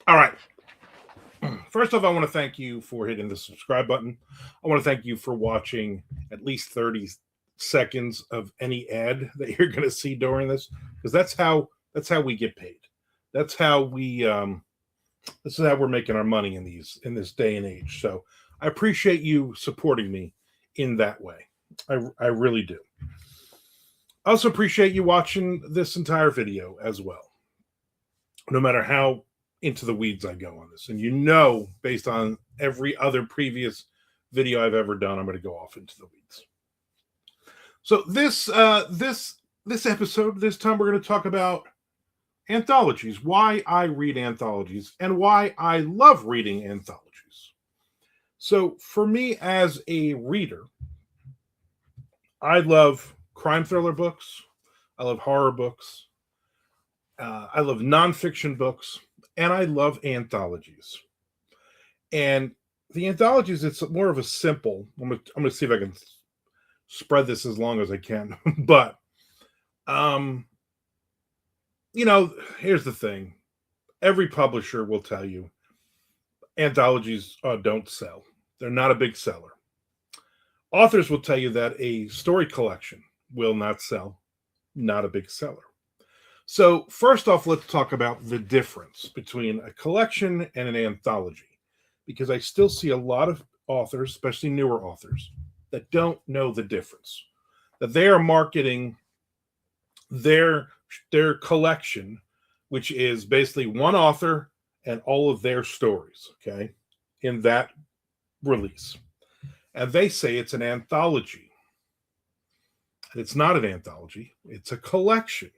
All right. First off, I want to thank you for hitting the subscribe button. I want to thank you for watching at least 30 seconds of any ad that you're going to see during this, because that's how we get paid. That's how we this is how we're making our money in this day and age. So I appreciate you supporting me in that way. I really do. I also appreciate you watching this entire video as well, no matter how into the weeds I go on this. And based on every other previous video I've ever done, I'm going to go off into the weeds. So this episode, this time we're going to talk about anthologies, why I read anthologies, and why I love reading anthologies. So for me as a reader, I love crime thriller books. I love horror books. I love nonfiction books, and I love anthologies. And the anthologies, it's more of a simple. I'm gonna see if I can spread this as long as I can. But um, here's the thing: every publisher will tell you anthologies don't sell. They're not a big seller. Authors will tell you that a story collection will not sell, not a big seller. So, first off, let's talk about the difference between a collection and an anthology, because I still see a lot of authors, especially newer authors, that don't know the difference. That they are marketing their their collection, which is basically one author and all of their stories, okay, in that release. And they say it's an anthology. And it's not an anthology, it's a collection.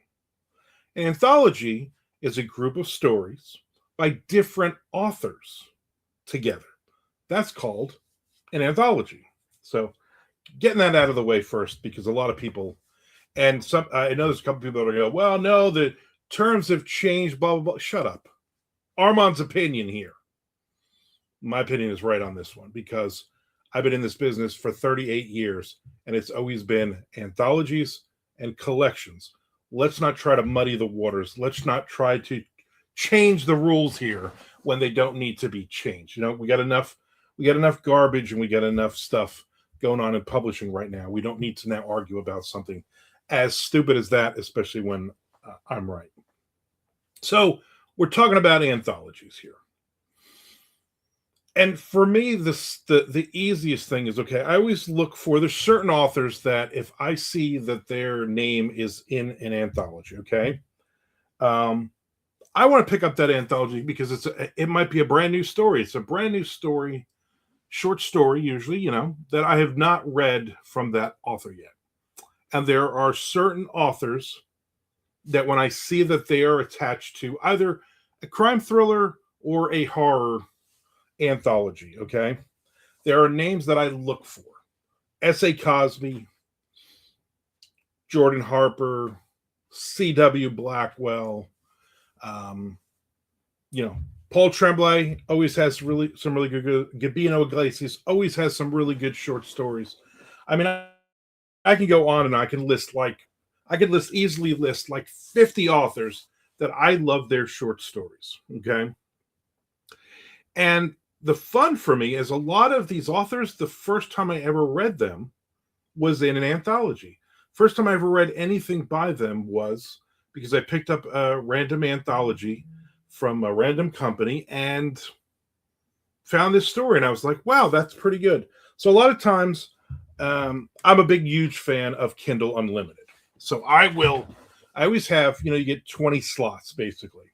An anthology is a group of stories by different authors together. That's called an anthology. So, getting that out of the way first, because a lot of people, and some, I know there's a couple people that are going to go, well, no, the terms have changed, blah, blah, blah. Shut up. Armand's opinion here. My opinion is right on this one, because I've been in this business for 38 years, and it's always been anthologies and collections. Let's not try to muddy the waters. Let's not try to change the rules here when they don't need to be changed. We got enough garbage, and we got enough stuff going on in publishing right now. We don't need to now argue about something as stupid as that, especially when I'm right. So we're talking about anthologies here. And for me, the easiest thing is, okay, I always look for, there's certain authors that if I see that their name is in an anthology, okay, um, I want to pick up that anthology because it might be a brand new story. It's a brand new story, short story usually, that I have not read from that author yet. And there are certain authors that when I see that they are attached to either a crime thriller or a horror anthology, okay, there are names that I look for: S.A. Cosby, Jordan Harper, C.W. Blackwell, um, Paul Tremblay always has some really good. Gabino Iglesias always has some really good short stories. I mean, I can go on and I could easily list like 50 authors that I love their short stories. Okay. And the fun for me is a lot of these authors, the first time I ever read them was in an anthology. First time I ever read anything by them was because I picked up a random anthology from a random company and found this story. And I was like, wow, that's pretty good. So a lot of times, I'm a big, huge fan of Kindle Unlimited. So I always have, you get 20 slots basically.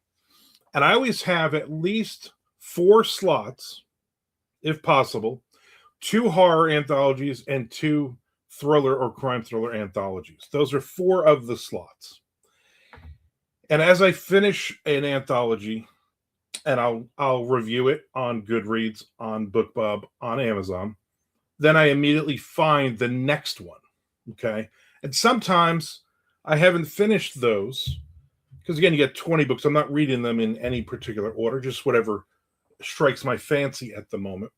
And I always have at least 4 slots, if possible, 2 horror anthologies and 2 thriller or crime thriller anthologies. Those are 4 of the slots. And as I finish an anthology, and I'll review it on Goodreads, on BookBub, on Amazon, then I immediately find the next one. Okay. And sometimes I haven't finished those because, again, you get 20 books. I'm not reading them in any particular order, just whatever strikes my fancy at the moment.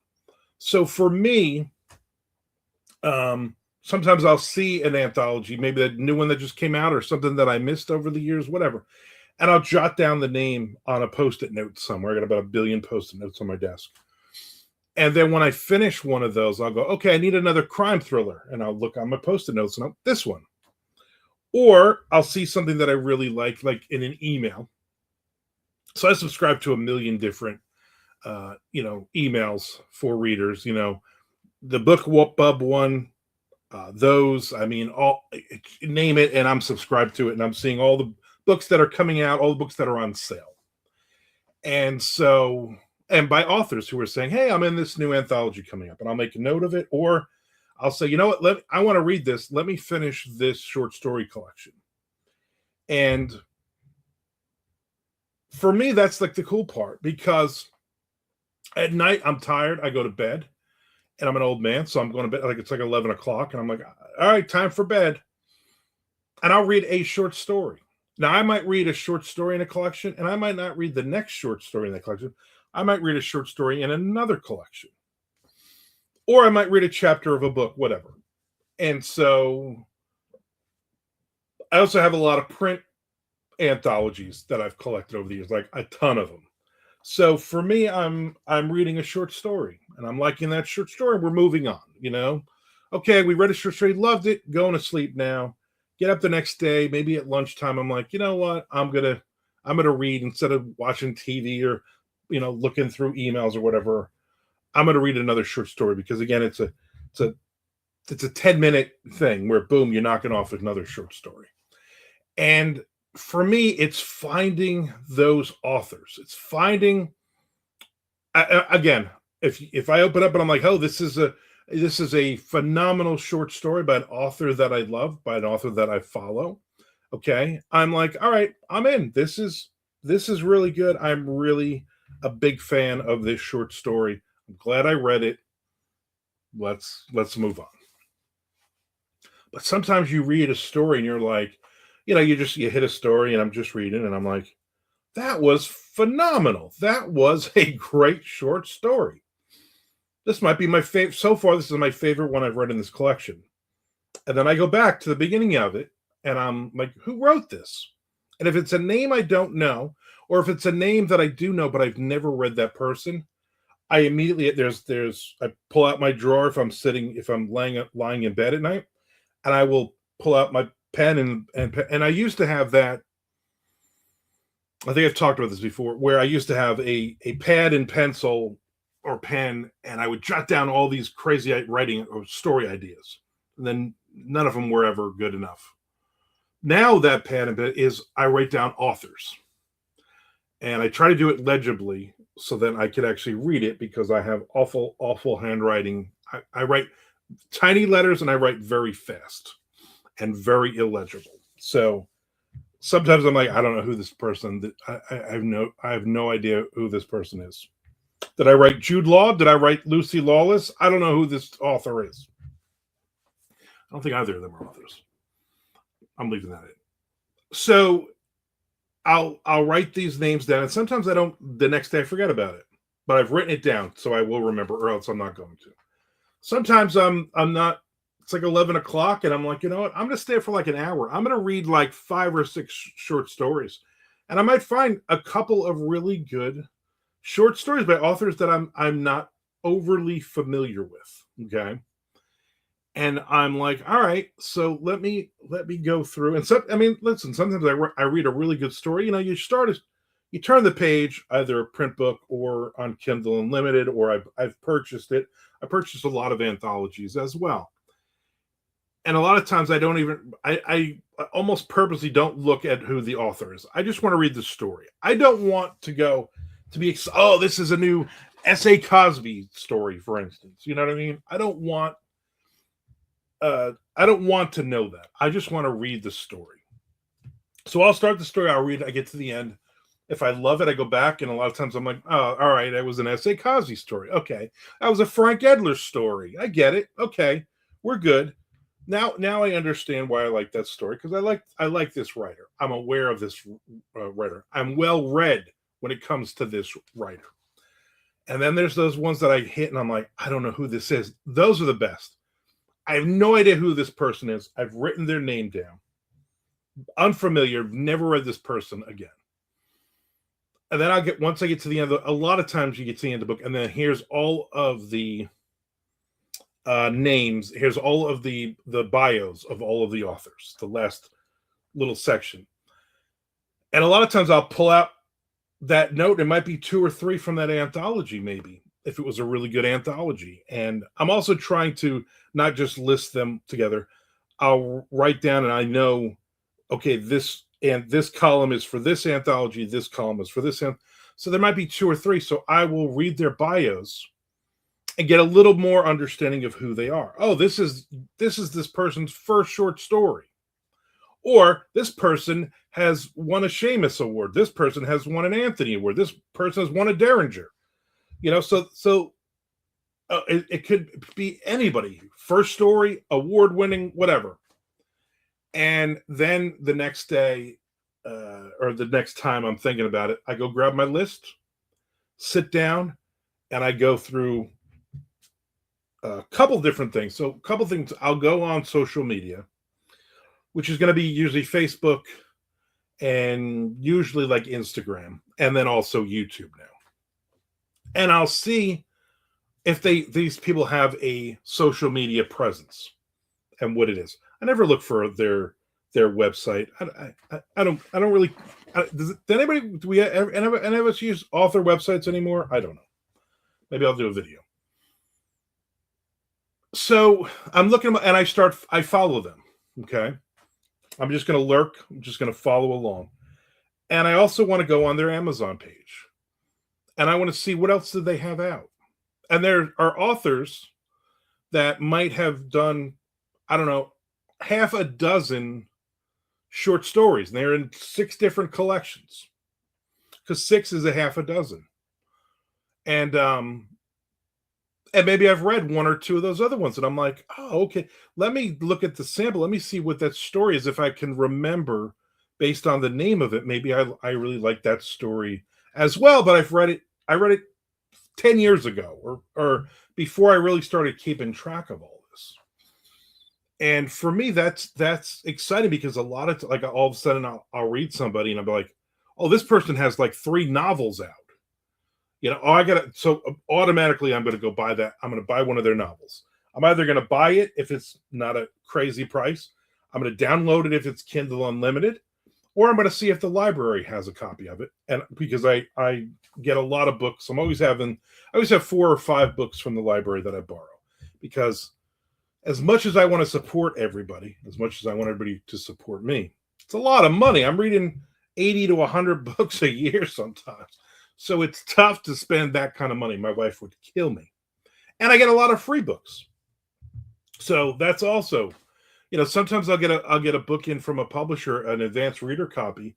So for me, sometimes I'll see an anthology, maybe that new one that just came out or something that I missed over the years, whatever. and I'll jot down the name on a post-it note somewhere. I got about a billion post-it notes on my desk. And then when I finish one of those, I'll go, okay, I need another crime thriller. And I'll look on my post-it notes and this one. Or I'll see something that I really like in an email. So I subscribe to a million different, emails for readers. The book Bub one, those. I mean, all name it, and I'm subscribed to it, and I'm seeing all the books that are coming out, all the books that are on sale, and so and by authors who are saying, "Hey, I'm in this new anthology coming up," and I'll make a note of it, or I'll say, "You know what? I want to read this. Let me finish this short story collection." And for me, that's like the cool part, because at night I'm tired. I go to bed, and I'm an old man, so I'm going to bed like it's like 11 o'clock, and I'm like, all right, time for bed, and I'll read a short story. Now, I might read a short story in a collection, and I might not read the next short story in that collection. I might read a short story in another collection, or I might read a chapter of a book, whatever. And so I also have a lot of print anthologies that I've collected over the years, like a ton of them. So for me, I'm reading a short story, and I'm liking that short story. We're moving on, Okay, we read a short story, loved it, going to sleep now. Get up the next day, maybe at lunchtime. I'm like, you know what? I'm gonna read instead of watching TV or looking through emails or whatever. I'm gonna read another short story, because again, it's a 10-minute thing where boom, you're knocking off another short story. And for me, it's finding those authors. It's finding, again, if I open up and I'm like, oh, this is a phenomenal short story by an author that I love, by an author that I follow. Okay, I'm like, all right, I'm in. This is really good. I'm really a big fan of this short story. I'm glad I read it. Let's move on. But sometimes you read a story and you're like, you hit a story, and I'm just reading, and I'm like, that was phenomenal. That was a great short story. This might be my favorite. So far, this is my favorite one I've read in this collection. And then I go back to the beginning of it, and I'm like, who wrote this? And if it's a name I don't know, or if it's a name that I do know, but I've never read that person, I immediately, I pull out my drawer if I'm lying in bed at night, and I will pull out my pen and I used to have that. I think I've talked about this before, where I used to have a pad and pencil or pen, and I would jot down all these crazy writing or story ideas, and then none of them were ever good enough. Now that pad and pen is, I write down authors, and I try to do it legibly so then I could actually read it, because I have awful handwriting. I write tiny letters, and I write very fast and very illegible. So sometimes I'm like, I don't know who this person. I have no idea who this person is. Did I write Jude Law? Did I write Lucy Lawless? I don't know who this author is. I don't think either of them are authors. I'm leaving that in. So I'll write these names down, and sometimes I don't. The next day I forget about it, but I've written it down, so I will remember, or else I'm not going to. Sometimes I'm not. It's like 11 o'clock, and I'm like, you know what? I'm going to stay for like an hour. I'm going to read like 5 or 6 short stories, and I might find a couple of really good short stories by authors that I'm not overly familiar with. Okay, and I'm like, all right, so let me go through. And so, I mean, listen, sometimes I read a really good story. You turn the page, either a print book or on Kindle Unlimited, or I've purchased it. I purchased a lot of anthologies as well. And a lot of times I almost purposely don't look at who the author is. I just want to read the story. I don't want to be, oh, this is a new S.A. Cosby story, for instance. You know what I mean? I don't want to know that. I just want to read the story. So I'll start the story, I'll read it, I get to the end. If I love it, I go back, and a lot of times I'm like, oh, all right, that was an S.A. Cosby story. Okay. That was a Frank Edler story. I get it. Okay. We're good. Now I understand why I like that story, because I like this writer. I'm aware of this writer. I'm well read when it comes to this writer. And then there's those ones that I hit, and I'm like, I don't know who this is. Those are the best. I have no idea who this person is. I've written their name down. Unfamiliar. Never read this person again. and then once I get to the end a lot of times you get to the end of the book, and then here's all of the names. Here's all of the bios of all of the authors. The last little section, and a lot of times I'll pull out that note. It might be two or three from that anthology, maybe if it was a really good anthology. And I'm also trying to not just list them together. I'll write down, and I know, okay, this column is for this anthology. This column is for this. So there might be two or three. So I will read their bios and get a little more understanding of who they are. Oh, this is this person's first short story. Or this person has won a Seamus Award. This person has won an Anthony Award. This person has won a Derringer. So it could be anybody. First story, award winning, whatever. And then the next day, or the next time I'm thinking about it, I go grab my list, sit down, and I go through a couple different things. So a couple things. I'll go on social media, which is going to be usually Facebook and usually like Instagram, and then also YouTube now. And I'll see if these people have a social media presence and what it is. I never look for their website. I don't really. Do we any of us use author websites anymore? I don't know. Maybe I'll do a video. So I'm looking, and I follow them. Okay. I'm just going to lurk. I'm just going to follow along. And I also want to go on their Amazon page. And I want to see what else do they have out. And there are authors that might have done, I don't know, half a dozen short stories. And they're in 6 different collections. Because 6 is a half a dozen. And maybe I've read 1 or 2 of those other ones. And I'm like, oh, okay. Let me look at the sample. Let me see what that story is. If I can remember based on the name of it, maybe I really like that story as well. But I read it 10 years ago or before I really started keeping track of all this. And for me, that's exciting because a lot of like all of a sudden I'll read somebody and I'll be like, oh, this person has like 3 novels out. So automatically I'm going to go buy that. I'm going to buy one of their novels. I'm either going to buy it if it's not a crazy price. I'm going to download it if it's Kindle Unlimited, or I'm going to see if the library has a copy of it. And because I get a lot of books, I always have 4 or 5 books from the library that I borrow, because as much as I want to support everybody, as much as I want everybody to support me, it's a lot of money. I'm reading 80 to 100 books a year sometimes. So it's tough to spend that kind of money. My wife would kill me. And I get a lot of free books. So that's also, sometimes I'll get a book in from a publisher, an advanced reader copy,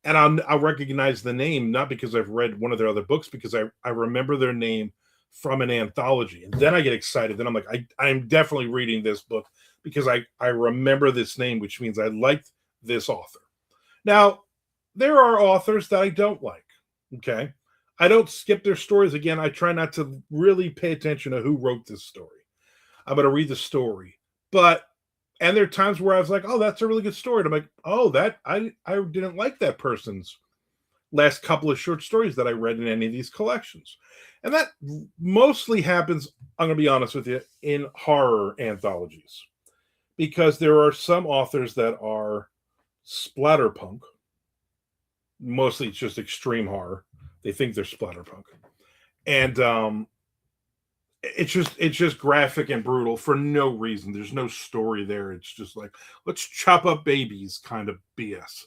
and I'll recognize the name, not because I've read one of their other books, because I remember their name from an anthology. And then I get excited. Then I'm like, I'm definitely reading this book because I remember this name, which means I liked this author. Now, there are authors that I don't like. Okay. I don't skip their stories. Again, I try not to really pay attention to who wrote this story. I'm going to read the story. And there are times where I was like, oh, that's a really good story. And I'm like, oh, that I didn't like that person's last couple of short stories that I read in any of these collections. And that mostly happens, I'm going to be honest with you, in horror anthologies. Because there are some authors that are splatterpunk. Mostly it's just extreme horror. They think they're splatterpunk. And it's just graphic and brutal for no reason. There's no story there. It's just like, let's chop up babies kind of BS.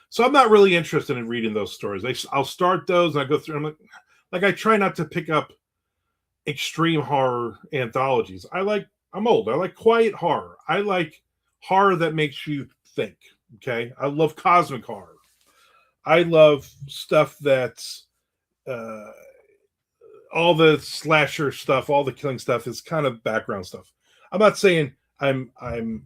So I'm not really interested in reading those stories. I'll start those and I go through them. Like I try not to pick up extreme horror anthologies. I'm old. I like quiet horror. I like horror that makes you think. Okay. I love cosmic horror. I love stuff that's all the slasher stuff, all the killing stuff is kind of background stuff. I'm not saying I am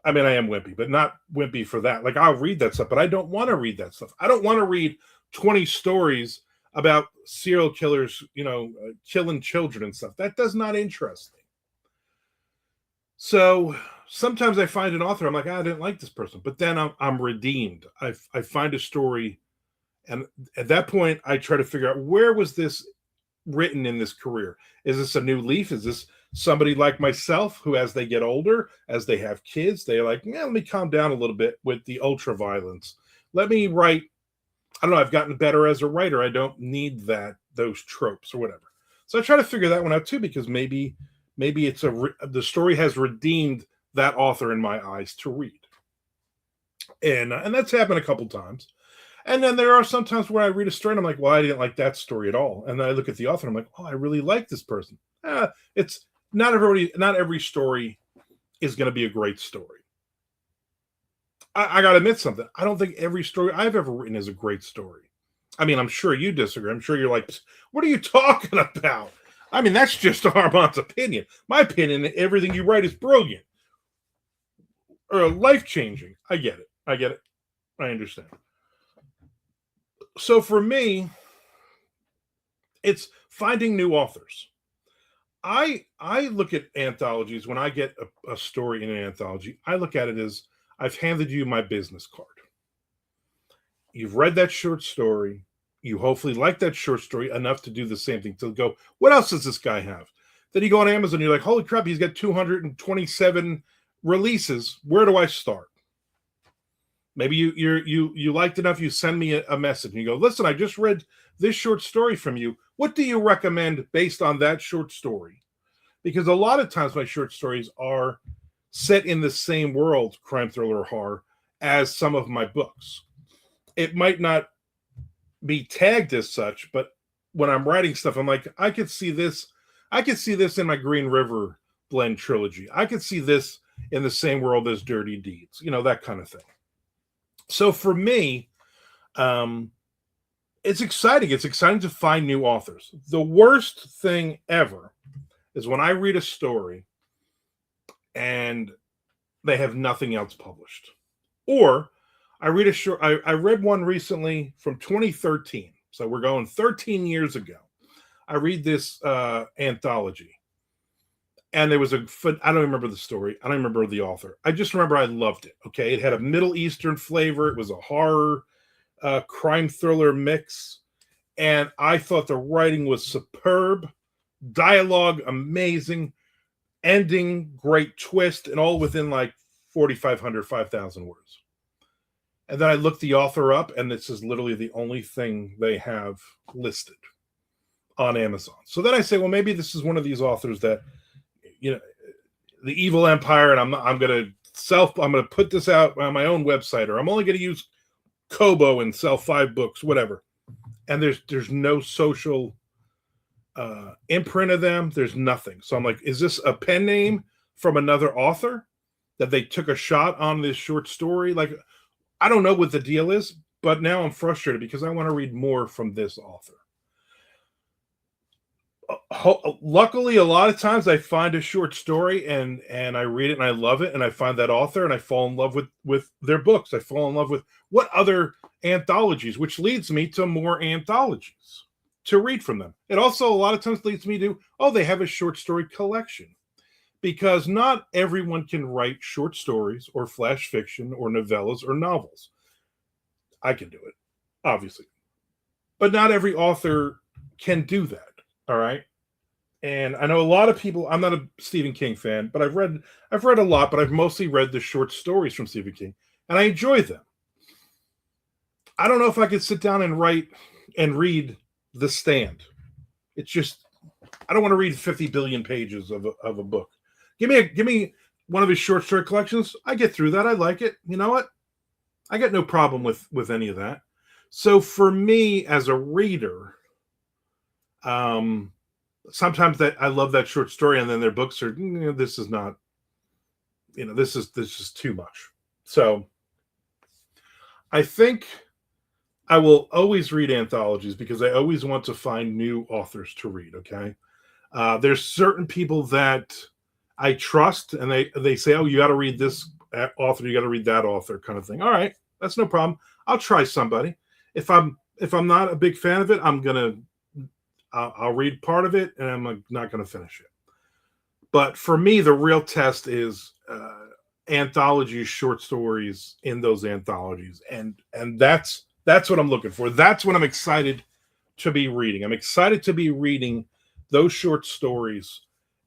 wimpy, but not wimpy for that. Like I'll read that stuff, but I don't want to read that stuff. I don't want to read 20 stories about serial killers, killing children and stuff. That does not interest me. So sometimes I find an author, I'm like, I didn't like this person, but then I'm redeemed. I find a story And at that point, I try to figure out, where was this written in this career? Is this a new leaf? Is this somebody like myself who, as they get older, as they have kids, they're like, yeah, let me calm down a little bit with the ultra violence. Let me write. I don't know. I've gotten better as a writer. I don't need those tropes or whatever. So I try to figure that one out too, because maybe it's the story has redeemed that author in my eyes to read, and that's happened a couple times. And then there are some times where I read a story and I'm like, well, I didn't like that story at all. And then I look at the author and I'm like, oh, I really like this person. It's not every story is going to be a great story. I got to admit something. I don't think every story I've ever written is a great story. I mean, I'm sure you disagree. I'm sure you're like, what are you talking about? I mean, that's just Armand's opinion. My opinion, everything you write is brilliant or life-changing. I get it. I understand. So for me, it's finding new authors. I look at anthologies. When I get a story in an anthology, I look at it as, I've handed you my business card. You've read that short story. You hopefully like that short story enough to do the same thing, to go, what else does this guy have? Then you go on Amazon, you're like, holy crap, he's got 227 releases. Where do I start? Maybe you liked enough, you send me a message and you go, listen, I just read this short story from you. What do you recommend based on that short story? Because a lot of times my short stories are set in the same world, crime, thriller, horror, as some of my books. It might not be tagged as such, but when I'm writing stuff, I'm like, I could see this in my Green River Blend trilogy. I could see this in the same world as Dirty Deeds, that kind of thing. So for me, it's exciting. It's exciting to find new authors. The worst thing ever is when I read a story and they have nothing else published. Or I read one recently from 2013. So we're going 13 years ago. I read this anthology. And there was I don't remember the story. I don't remember the author. I just remember I loved it. Okay. It had a Middle Eastern flavor. It was a horror, crime thriller mix. And I thought the writing was superb. Dialogue, amazing. Ending, great twist. And all within like 4,500, 5,000 words. And then I looked the author up, and this is literally the only thing they have listed on Amazon. So then I say, well, maybe this is one of these authors that, the evil empire, and I'm going to put this out on my own website, or I'm only going to use Kobo and sell 5 books, whatever. And there's no social imprint of them. There's nothing. So I'm like, is this a pen name from another author that they took a shot on this short story? Like, I don't know what the deal is, but now I'm frustrated because I want to read more from this author. Luckily, a lot of times I find a short story and I read it and I love it, and I find that author and I fall in love with their books. I fall in love with what other anthologies, which leads me to more anthologies to read from them. It also a lot of times leads me to, they have a short story collection, because not everyone can write short stories or flash fiction or novellas or novels. I can do it, obviously, but not every author can do that. All right. And I know a lot of people, I'm not a Stephen King fan, but I've read a lot, but I've mostly read the short stories from Stephen King, and I enjoy them. I don't know if I could sit down and write and read The Stand. It's just, I don't want to read 50 billion pages of a book. Give me one of his short story collections. I get through that. I like it. You know what? I got no problem with any of that. So for me as a reader, sometimes that I love that short story, and then their books are, this is not, this is too much. So I think I will always read anthologies because I always want to find new authors to read. Okay. There's certain people that I trust, and they say, oh, you got to read this author, you got to read that author, kind of thing. All right. That's no problem. I'll try somebody. If I'm not a big fan of it, I'll read part of it, and I'm not going to finish it. But for me, the real test is anthologies, short stories in those anthologies, and that's That's what I'm looking for. That's what I'm excited to be reading. I'm excited to be reading those short stories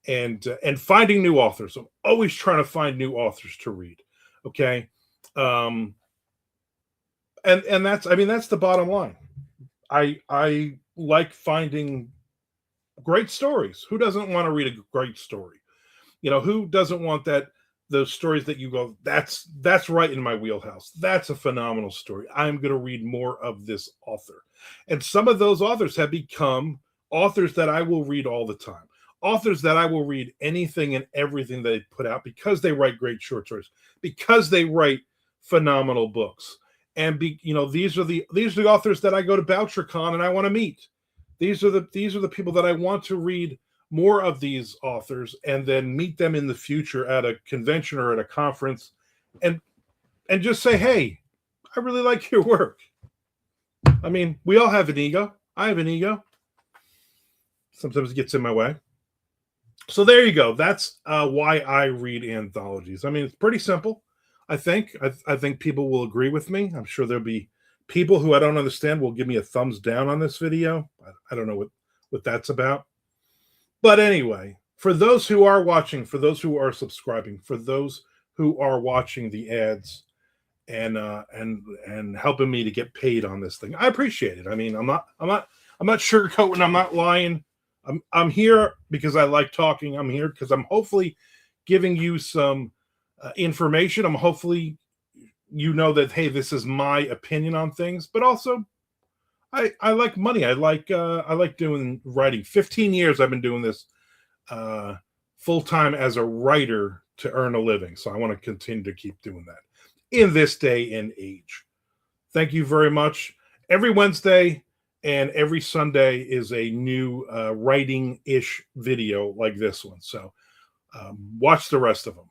and finding new authors. I'm always trying to find new authors to read. Okay, um, and that's, I mean, that's the bottom line. I like finding great stories. Who doesn't want to read a great story? You know, who doesn't want that, those stories that you go, that's right in my wheelhouse. That's a phenomenal story. I'm going to read more of this author. And some of those authors have become authors that I will read all the time. Authors that I will read anything and everything they put out because they write great short stories, because they write phenomenal books. And you know, these are the authors that I go to BoucherCon and I want to meet. These are the people that I want to read more of these authors and then meet them in the future at a convention or at a conference and just say, hey, I really like your work. I mean, we all have an ego. I have an ego. Sometimes it gets in my way. So there you go. That's why I read anthologies. I mean, it's pretty simple. I think people will agree with me. I'm sure there'll be people who I don't understand will give me a thumbs down on this video. I don't know what that's about. But anyway, for those who are watching, for those who are subscribing, for those who are watching the ads and helping me to get paid on this thing, I appreciate it. I mean, I'm not sugarcoating. I'm not lying. I'm here because I like talking. I'm here because I'm hopefully giving you some information. I'm hopefully, you know, that, hey, this is my opinion on things, but also I like money. I like doing writing. 15 years I've been doing this full time as a writer to earn a living. So I want to continue to keep doing that in this day and age. Thank you very much. Every Wednesday and every Sunday is a new writing-ish video like this one. So watch the rest of them.